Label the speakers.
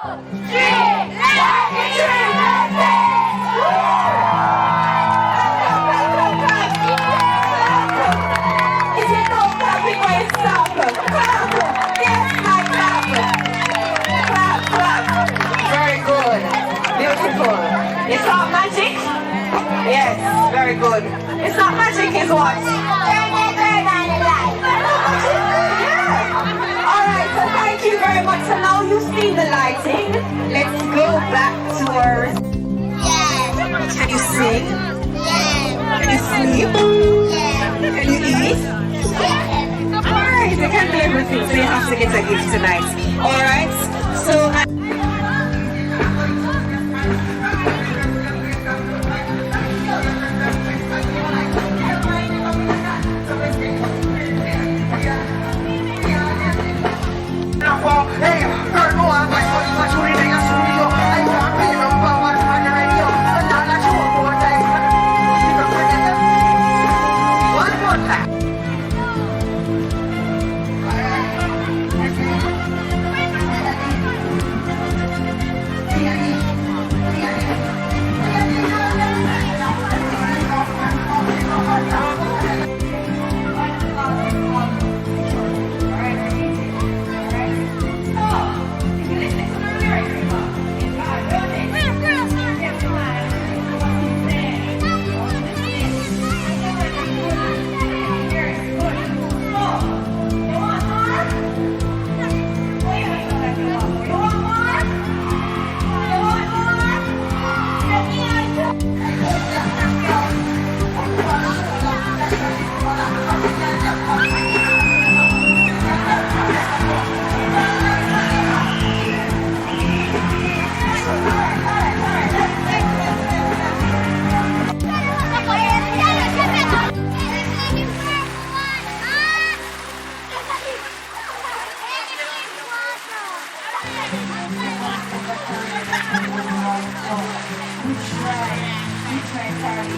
Speaker 1: If you know clapping, why you stop? Clap. Yes, my clap. Clap. Very good. Beautiful. It's not magic? Yes, very good. It's not magic, is what? Yeah. Alright, so thank you very much. So now you've seen the lighting. Let's go back to our... Can you sing? Can you sleep? Can you eat? Alright, you can do everything, so you have to get a gift tonight. Alright, so... We try, sorry.